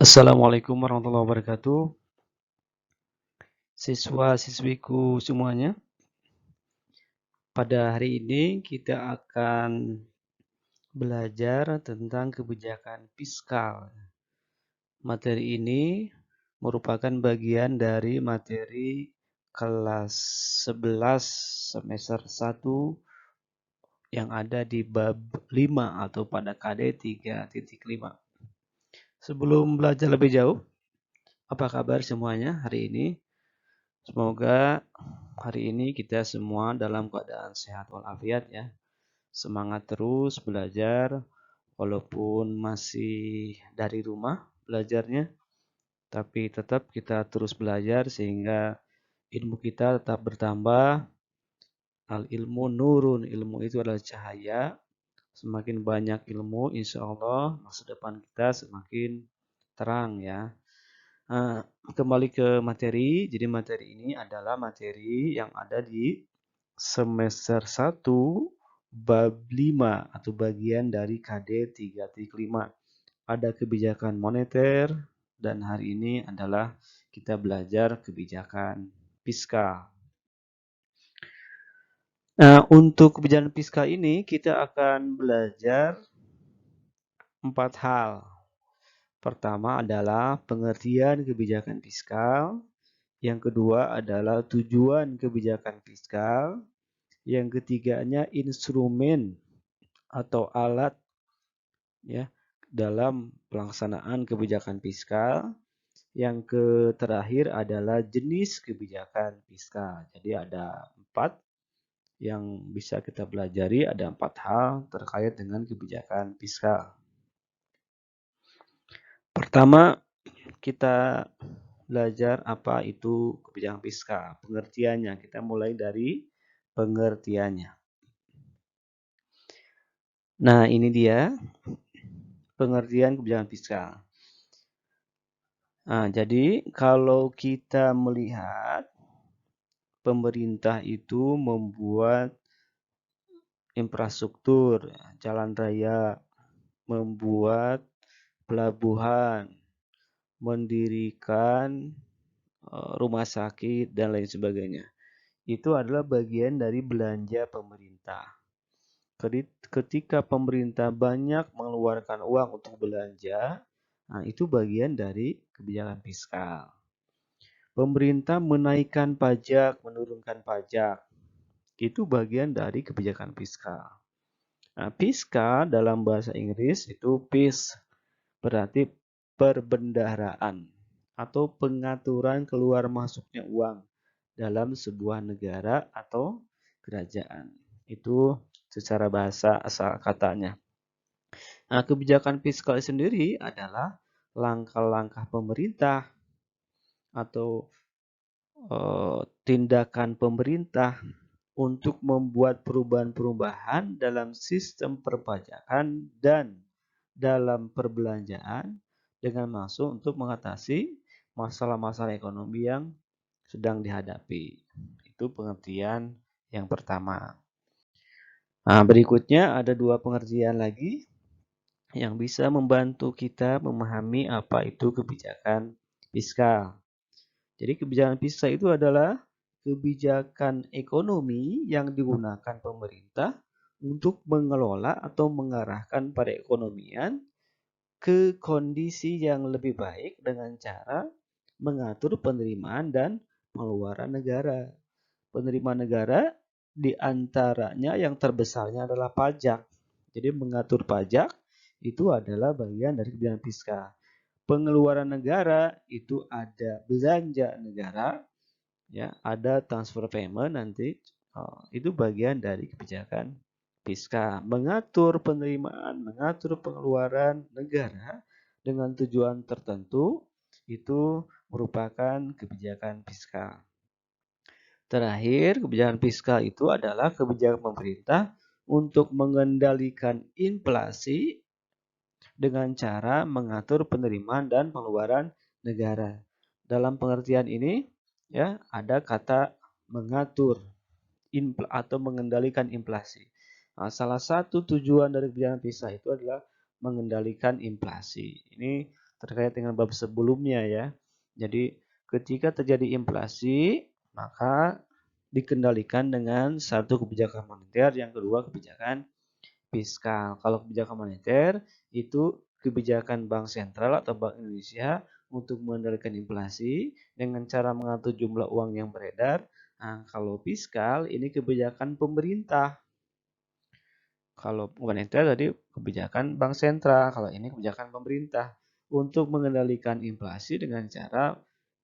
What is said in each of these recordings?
Assalamualaikum warahmatullahi wabarakatuh. Siswa-siswiku semuanya, pada hari ini kita akan belajar tentang kebijakan fiskal. Materi ini merupakan bagian dari materi kelas 11 semester 1 yang ada di bab 5 atau pada KD 3.5. Sebelum belajar lebih jauh, apa kabar semuanya hari ini? Semoga hari ini kita semua dalam keadaan sehat walafiat ya. Semangat terus belajar walaupun masih dari rumah belajarnya, tapi tetap kita terus belajar sehingga ilmu kita tetap bertambah. Al ilmu nurun, ilmu itu adalah cahaya. Semakin banyak ilmu, insya Allah masa depan kita semakin terang ya. Kembali ke materi. Jadi materi ini adalah materi yang ada di semester 1 bab 5 atau bagian dari KD 3.5. Ada kebijakan moneter dan hari ini adalah kita belajar kebijakan fiskal. Nah, untuk kebijakan fiskal ini kita akan belajar 4 hal. Pertama adalah pengertian kebijakan fiskal. Yang kedua adalah tujuan kebijakan fiskal. Yang ketiganya instrumen atau alat ya dalam pelaksanaan kebijakan fiskal. Yang terakhir adalah jenis kebijakan fiskal. Jadi ada 4 yang bisa kita pelajari, ada 4 hal terkait dengan kebijakan fiskal. Pertama, kita belajar apa itu kebijakan fiskal, pengertiannya. Kita mulai dari pengertiannya. Nah, ini dia pengertian kebijakan fiskal. Nah, jadi kalau kita melihat pemerintah itu membuat infrastruktur, jalan raya, membuat pelabuhan, mendirikan rumah sakit dan lain sebagainya. Itu adalah bagian dari belanja pemerintah. Ketika pemerintah banyak mengeluarkan uang untuk belanja, nah itu bagian dari kebijakan fiskal. Pemerintah menaikkan pajak, menurunkan pajak, itu bagian dari kebijakan fiskal. Nah, fiskal dalam bahasa Inggris itu peace, berarti perbendaharaan atau pengaturan keluar masuknya uang dalam sebuah negara atau kerajaan. Itu secara bahasa asal katanya. Nah, kebijakan fiskal sendiri adalah langkah-langkah pemerintah atau tindakan pemerintah untuk membuat perubahan-perubahan dalam sistem perpajakan dan dalam perbelanjaan dengan maksud untuk mengatasi masalah-masalah ekonomi yang sedang dihadapi. Itu pengertian yang pertama. Nah, berikutnya ada 2 pengertian lagi yang bisa membantu kita memahami apa itu kebijakan fiskal. Jadi kebijakan fiskal itu adalah kebijakan ekonomi yang digunakan pemerintah untuk mengelola atau mengarahkan perekonomian ke kondisi yang lebih baik dengan cara mengatur penerimaan dan pengeluaran negara. Penerimaan negara diantaranya yang terbesarnya adalah pajak. Jadi mengatur pajak itu adalah bagian dari kebijakan fiskal. Pengeluaran negara itu ada belanja negara, ya, ada transfer payment nanti. Itu bagian dari kebijakan fiskal. Mengatur penerimaan, mengatur pengeluaran negara dengan tujuan tertentu itu merupakan kebijakan fiskal. Terakhir, kebijakan fiskal itu adalah kebijakan pemerintah untuk mengendalikan inflasi dengan cara mengatur penerimaan dan pengeluaran negara. Dalam pengertian ini ya ada kata mengatur atau mengendalikan inflasi. Nah, salah satu tujuan dari kebijakan fiskal itu adalah mengendalikan inflasi. Ini terkait dengan bab sebelumnya ya. Jadi ketika terjadi inflasi, maka dikendalikan dengan satu kebijakan moneter, yang kedua kebijakan fiskal. Kalau kebijakan moneter itu kebijakan Bank Sentral atau Bank Indonesia untuk mengendalikan inflasi dengan cara mengatur jumlah uang yang beredar. Nah, kalau fiskal ini kebijakan pemerintah. Kalau moneter tadi kebijakan Bank Sentral, kalau ini kebijakan pemerintah untuk mengendalikan inflasi dengan cara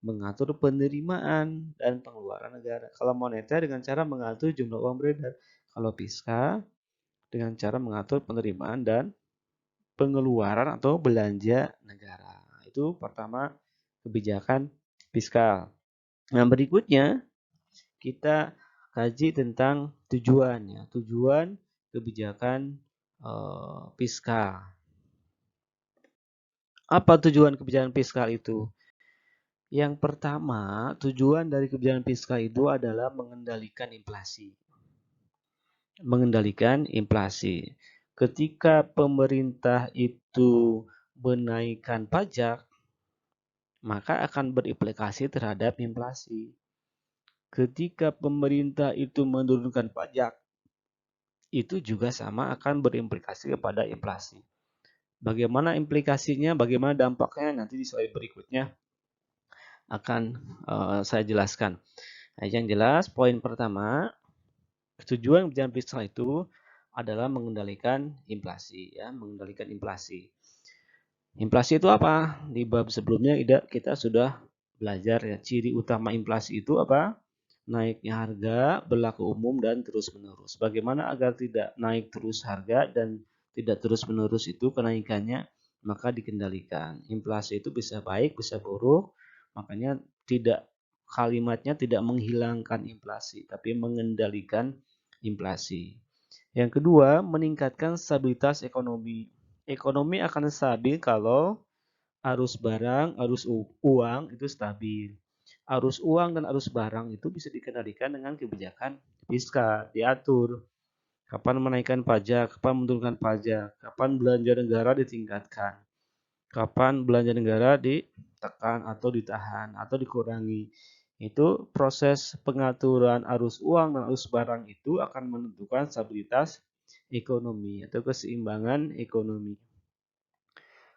mengatur penerimaan dan pengeluaran negara. Kalau moneter dengan cara mengatur jumlah uang beredar. Kalau fiskal dengan cara mengatur penerimaan dan pengeluaran atau belanja negara. Itu pertama kebijakan fiskal. Nah, berikutnya kita kaji tentang tujuannya. Tujuan kebijakan fiskal. Apa tujuan kebijakan fiskal itu? Yang pertama, tujuan dari kebijakan fiskal itu adalah mengendalikan inflasi. Mengendalikan inflasi. Ketika pemerintah itu menaikkan pajak, maka akan berimplikasi terhadap inflasi. Ketika pemerintah itu menurunkan pajak, itu juga sama akan berimplikasi kepada inflasi. Bagaimana implikasinya, bagaimana dampaknya nanti di slide berikutnya akan saya jelaskan. Nah, yang jelas poin pertama, tujuan kebijakan fiskal itu adalah mengendalikan inflasi ya, mengendalikan inflasi. Inflasi itu apa? Di bab sebelumnya kita sudah belajar ya, ciri utama inflasi itu apa? Naiknya harga berlaku umum dan terus-menerus. Bagaimana agar tidak naik terus harga dan tidak terus-menerus itu kenaikannya, maka dikendalikan. Inflasi itu bisa baik, bisa buruk, makanya kalimatnya tidak menghilangkan inflasi, tapi mengendalikan inflasi. Yang kedua, meningkatkan stabilitas ekonomi. Ekonomi akan stabil kalau arus barang, arus uang itu stabil. Arus uang dan arus barang itu bisa dikendalikan dengan kebijakan fiskal, diatur. Kapan menaikkan pajak, kapan menurunkan pajak, kapan belanja negara ditingkatkan, kapan belanja negara ditekan atau ditahan atau dikurangi. Itu proses pengaturan arus uang dan arus barang itu akan menentukan stabilitas ekonomi atau keseimbangan ekonomi.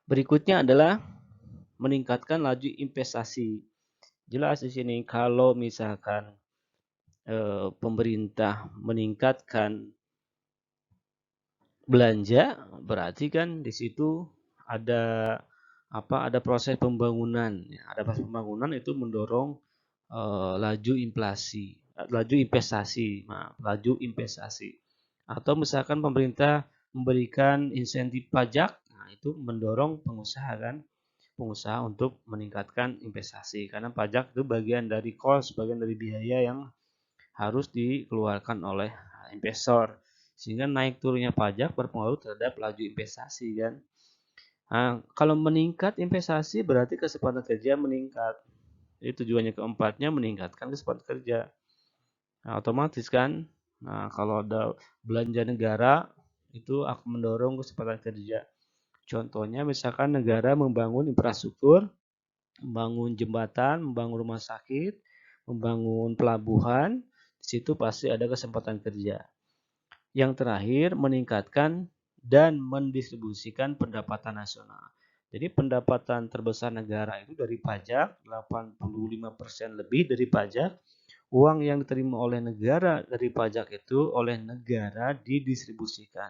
Berikutnya adalah meningkatkan laju investasi. Jelas di sini kalau misalkan pemerintah meningkatkan belanja, berarti kan di situ ada ada proses pembangunan. Ada proses pembangunan itu mendorong laju inflasi, laju investasi, laju investasi. Atau misalkan pemerintah memberikan insentif pajak, nah itu mendorong pengusaha untuk meningkatkan investasi karena pajak itu bagian dari cost, bagian dari biaya yang harus dikeluarkan oleh investor, sehingga naik turunnya pajak berpengaruh terhadap laju investasi kan. Nah, kalau meningkat investasi berarti kesempatan kerja meningkat. Jadi tujuannya keempatnya meningkatkan kesempatan kerja. Nah, otomatis kan, kalau ada belanja negara itu akan mendorong kesempatan kerja. Contohnya misalkan negara membangun infrastruktur, membangun jembatan, membangun rumah sakit, membangun pelabuhan, di situ pasti ada kesempatan kerja. Yang terakhir, meningkatkan dan mendistribusikan pendapatan nasional. Jadi pendapatan terbesar negara itu dari pajak, 85% lebih dari pajak. Uang yang diterima oleh negara dari pajak itu oleh negara didistribusikan.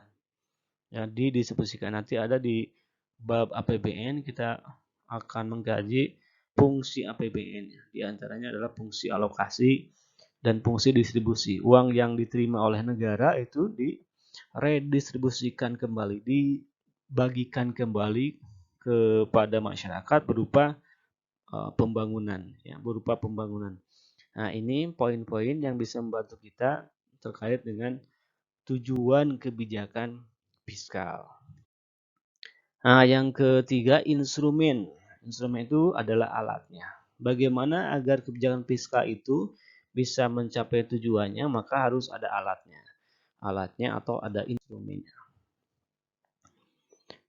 Ya, didistribusikan. Nanti ada di bab APBN kita akan mengkaji fungsi APBN. Di antaranya adalah fungsi alokasi dan fungsi distribusi. Uang yang diterima oleh negara itu diredistribusikan kembali, dibagikan kembali kepada masyarakat berupa pembangunan, ya, berupa pembangunan. Nah, ini poin-poin yang bisa membantu kita terkait dengan tujuan kebijakan fiskal. Nah, yang ketiga, instrumen. Instrumen itu adalah alatnya. Bagaimana agar kebijakan fiskal itu bisa mencapai tujuannya, maka harus ada alatnya. Alatnya atau ada instrumennya.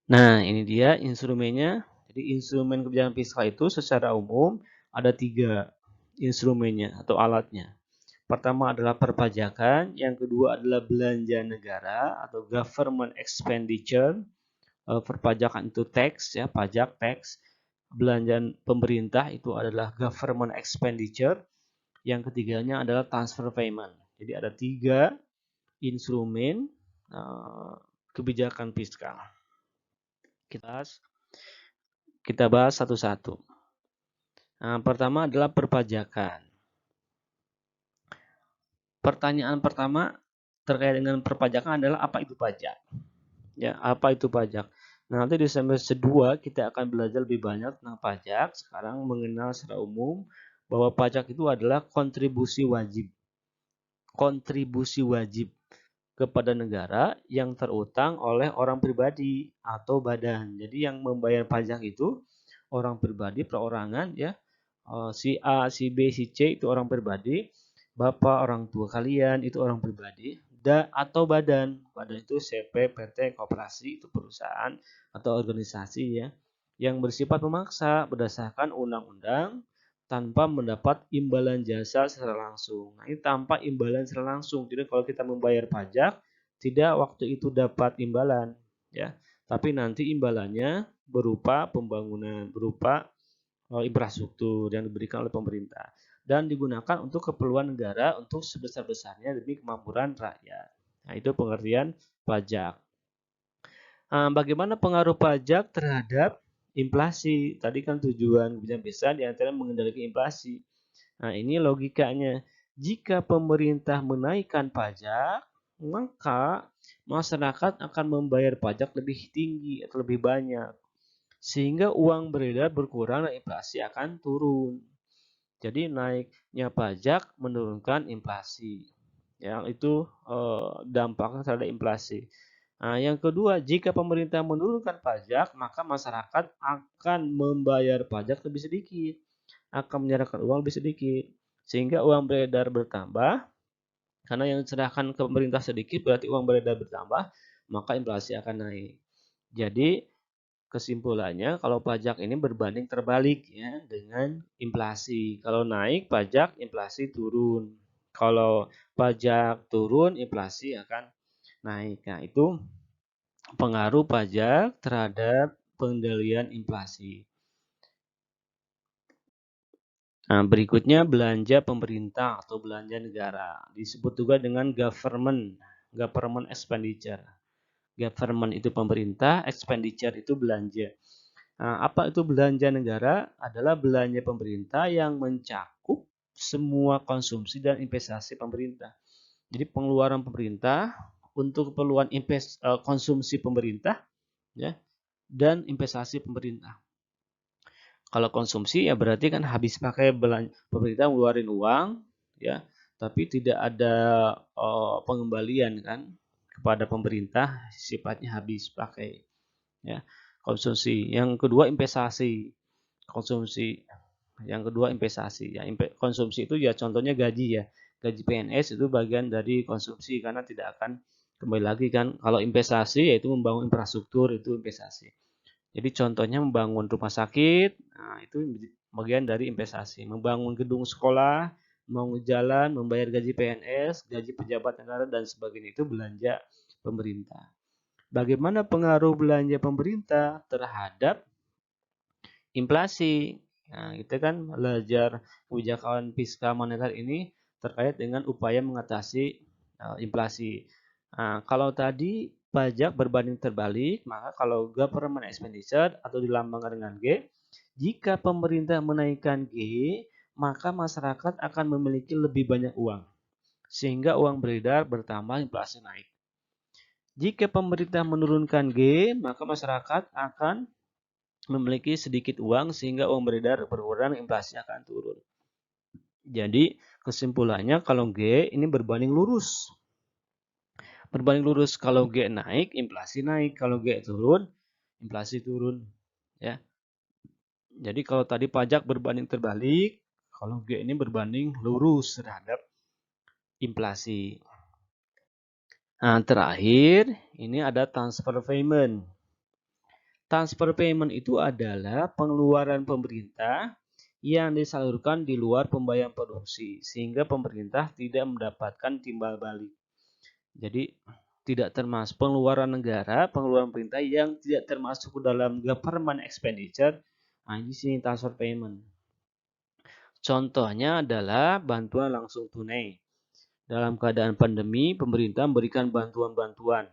Nah, ini dia instrumennya. Jadi instrumen kebijakan fiskal itu secara umum ada 3 instrumennya atau alatnya. Pertama adalah perpajakan, yang kedua adalah belanja negara atau government expenditure. Perpajakan itu tax ya, pajak tax. Belanja pemerintah itu adalah government expenditure. Yang ketiganya adalah transfer payment. Jadi ada 3 instrumen kebijakan fiskal. Kita bahas satu-satu. Pertama adalah perpajakan. Pertanyaan pertama terkait dengan perpajakan adalah apa itu pajak? Ya, apa itu pajak? Nah, nanti di semester 2 kita akan belajar lebih banyak tentang pajak. Sekarang mengenal secara umum bahwa pajak itu adalah kontribusi wajib. Kontribusi wajib kepada negara yang terutang oleh orang pribadi atau badan. Jadi yang membayar pajak itu orang pribadi, perorangan ya. Si A, si B, si C itu orang pribadi, bapak, orang tua kalian itu orang pribadi, atau badan. Badan itu CP, PT, koperasi, itu perusahaan atau organisasi ya, yang bersifat memaksa berdasarkan undang-undang tanpa mendapat imbalan jasa secara langsung. Nah, ini tanpa imbalan secara langsung. Jadi kalau kita membayar pajak, tidak waktu itu dapat imbalan ya, tapi nanti imbalannya berupa pembangunan, berupa infrastruktur yang diberikan oleh pemerintah dan digunakan untuk keperluan negara untuk sebesar-besarnya demi kemakmuran rakyat. Nah, itu pengertian pajak. Bagaimana pengaruh pajak terhadap inflasi? Tadi kan tujuan kebijakan fiskal diantaranya mengendalikan inflasi. Nah, ini logikanya. Jika pemerintah menaikkan pajak, maka masyarakat akan membayar pajak lebih tinggi atau lebih banyak. Sehingga uang beredar berkurang dan inflasi akan turun. Jadi naiknya pajak menurunkan inflasi. Yang itu dampaknya terhadap inflasi. Nah, yang kedua, jika pemerintah menurunkan pajak, maka masyarakat akan membayar pajak lebih sedikit, akan menyerahkan uang lebih sedikit, sehingga uang beredar bertambah. Karena yang diserahkan ke pemerintah sedikit, berarti uang beredar bertambah, maka inflasi akan naik. Jadi kesimpulannya, kalau pajak ini berbanding terbalik ya dengan inflasi. Kalau naik pajak, inflasi turun. Kalau pajak turun, inflasi akan naik. Nah, itu pengaruh pajak terhadap pengendalian inflasi. Nah, berikutnya belanja pemerintah atau belanja negara. Disebut juga dengan government expenditure. Government itu pemerintah, expenditure itu belanja. Nah, apa itu belanja negara? Adalah belanja pemerintah yang mencakup semua konsumsi dan investasi pemerintah. Jadi pengeluaran pemerintah untuk keperluan konsumsi pemerintah ya, dan investasi pemerintah. Kalau konsumsi ya berarti kan habis pakai pemerintah ngeluarin uang ya, tapi tidak ada pengembalian kan kepada pemerintah, sifatnya habis pakai ya. Konsumsi. Yang kedua investasi. Konsumsi. Yang kedua investasi ya. Konsumsi itu ya contohnya gaji ya. Gaji PNS itu bagian dari konsumsi karena tidak akan kembali lagi kan. Kalau investasi yaitu membangun infrastruktur, itu investasi. Jadi contohnya membangun rumah sakit, nah itu bagian dari investasi. Membangun gedung sekolah, membangun jalan, membayar gaji PNS, gaji pejabat negara dan sebagainya, itu belanja pemerintah. Bagaimana pengaruh belanja pemerintah terhadap inflasi? Nah, kita kan belajar kebijakan fiskal moneter ini terkait dengan upaya mengatasi inflasi. Nah, kalau tadi pajak berbanding terbalik, maka kalau government expenditure atau dilambangkan dengan G, jika pemerintah menaikkan G, maka masyarakat akan memiliki lebih banyak uang. Sehingga uang beredar bertambah, inflasi naik. Jika pemerintah menurunkan G, maka masyarakat akan memiliki sedikit uang sehingga uang beredar berkurang, inflasi akan turun. Jadi kesimpulannya kalau G ini berbanding lurus. Berbanding lurus, kalau G naik, inflasi naik. Kalau G turun, inflasi turun. Ya. Jadi kalau tadi pajak berbanding terbalik, kalau G ini berbanding lurus terhadap inflasi. Nah, terakhir ini ada transfer payment. Transfer payment itu adalah pengeluaran pemerintah yang disalurkan di luar pembayaran produksi, sehingga pemerintah tidak mendapatkan timbal balik. Jadi tidak termasuk pengeluaran negara, pengeluaran pemerintah yang tidak termasuk dalam government expenditure. Nah, ini sini transfer payment. Contohnya adalah bantuan langsung tunai. Dalam keadaan pandemi, pemerintah memberikan bantuan-bantuan,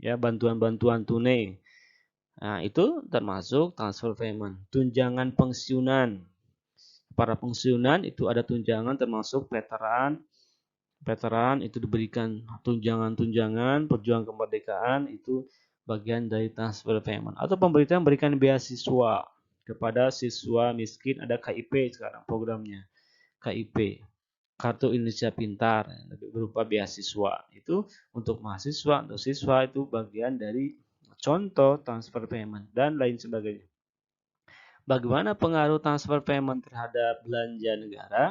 ya, bantuan-bantuan tunai. Nah, itu termasuk transfer payment. Tunjangan pensiunan. Para pensiunan itu ada tunjangan termasuk veteran. Veteran itu diberikan tunjangan-tunjangan, perjuangan kemerdekaan itu bagian dari transfer payment. Atau pemerintah memberikan beasiswa kepada siswa miskin, ada KIP sekarang programnya. KIP, Kartu Indonesia Pintar, berupa beasiswa. Itu untuk mahasiswa, untuk siswa itu bagian dari contoh transfer payment dan lain sebagainya. Bagaimana pengaruh transfer payment terhadap belanja negara?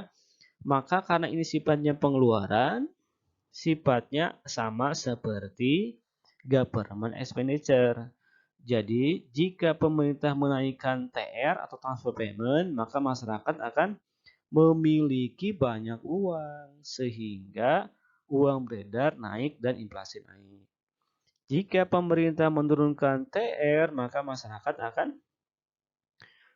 Maka karena ini sifatnya pengeluaran, sifatnya sama seperti government expenditure. Jadi, jika pemerintah menaikkan TR atau transfer payment, maka masyarakat akan memiliki banyak uang sehingga uang beredar naik dan inflasi naik. Jika pemerintah menurunkan TR, maka masyarakat akan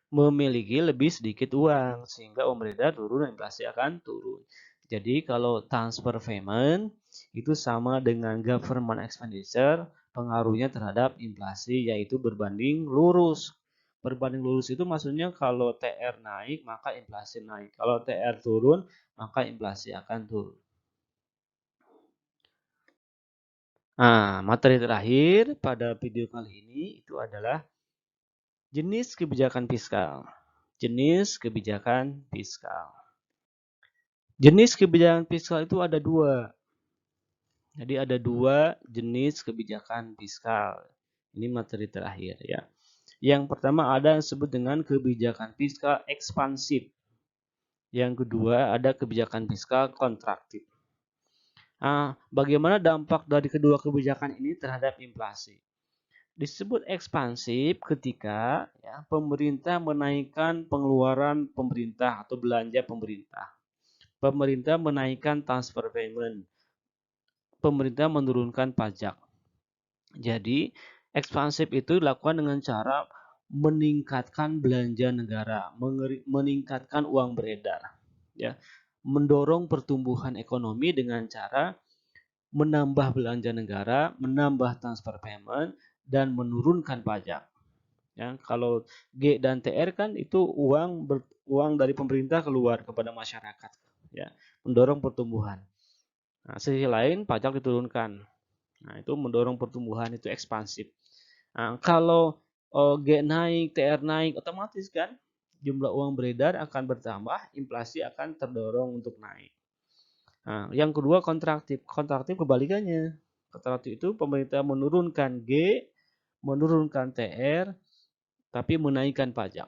memiliki lebih sedikit uang sehingga uang beredar turun dan inflasi akan turun. Jadi kalau transfer payment itu sama dengan government expenditure, pengaruhnya terhadap inflasi yaitu berbanding lurus. Berbanding lurus itu maksudnya kalau TR naik maka inflasi naik. Kalau TR turun maka inflasi akan turun. Nah, materi terakhir pada video kali ini itu adalah jenis kebijakan fiskal. Jenis kebijakan fiskal. Jenis kebijakan fiskal itu ada dua. Jadi ada dua jenis kebijakan fiskal. Ini materi terakhir ya. Yang pertama ada yang disebut dengan kebijakan fiskal ekspansif. Yang kedua ada kebijakan fiskal kontraktif. Nah, bagaimana dampak dari kedua kebijakan ini terhadap inflasi? Disebut ekspansif ketika ya, pemerintah menaikkan pengeluaran pemerintah atau belanja pemerintah. Pemerintah menaikkan transfer payment. Pemerintah menurunkan pajak. Jadi, ekspansif itu dilakukan dengan cara meningkatkan belanja negara, meningkatkan uang beredar, ya, mendorong pertumbuhan ekonomi dengan cara menambah belanja negara, menambah transfer payment, dan menurunkan pajak. Ya, kalau G dan TR kan itu uang dari pemerintah keluar kepada masyarakat, ya, mendorong pertumbuhan. Nah, sisi lain pajak diturunkan. Nah, itu mendorong pertumbuhan, itu ekspansif. Nah, kalau G naik, TR naik, otomatis kan jumlah uang beredar akan bertambah, inflasi akan terdorong untuk naik. Nah, yang kedua kontraktif. Kontraktif kebalikannya. Kontraktif itu pemerintah menurunkan G, menurunkan TR, tapi menaikkan pajak.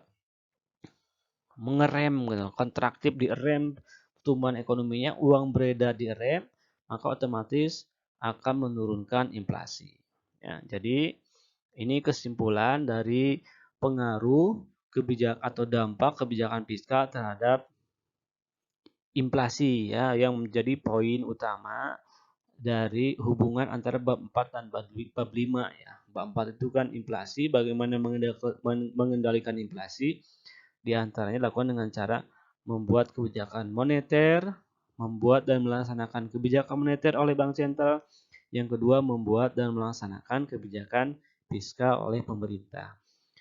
Mengerem, gitu. Kontraktif direm, pertumbuhan ekonominya, uang beredar direm, maka otomatis akan menurunkan inflasi. Ya, jadi ini kesimpulan dari pengaruh kebijakan atau dampak kebijakan fiskal terhadap inflasi ya yang menjadi poin utama dari hubungan antara bab 4 dan bab 5 ya. Bab 4 itu kan inflasi, bagaimana mengendalikan inflasi, di antaranya dilakukan dengan cara membuat kebijakan moneter, membuat dan melaksanakan kebijakan moneter oleh bank sentral. Yang kedua, membuat dan melaksanakan kebijakan fiskal oleh pemerintah.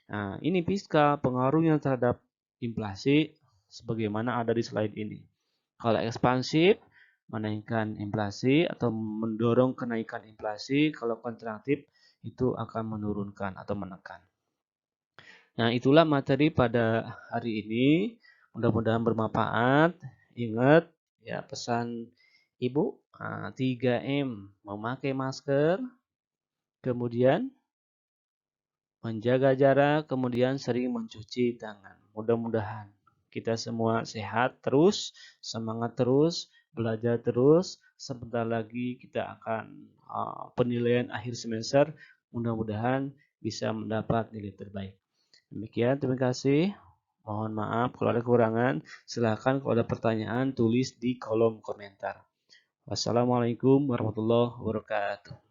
Nah, ini fiskal pengaruhnya terhadap inflasi sebagaimana ada di slide ini. Kalau ekspansif, menaikkan inflasi atau mendorong kenaikan inflasi. Kalau kontraktif, itu akan menurunkan atau menekan. Nah, itulah materi pada hari ini. Mudah-mudahan bermanfaat. Ingat ya pesan Ibu, 3M, memakai masker, kemudian menjaga jarak, kemudian sering mencuci tangan. Mudah-mudahan kita semua sehat terus, semangat terus, belajar terus. Sebentar lagi kita akan penilaian akhir semester. Mudah-mudahan bisa mendapat nilai terbaik. Demikian, terima kasih. Mohon maaf kalau ada kekurangan. Silahkan kalau ada pertanyaan tulis di kolom komentar. Wassalamualaikum warahmatullahi wabarakatuh.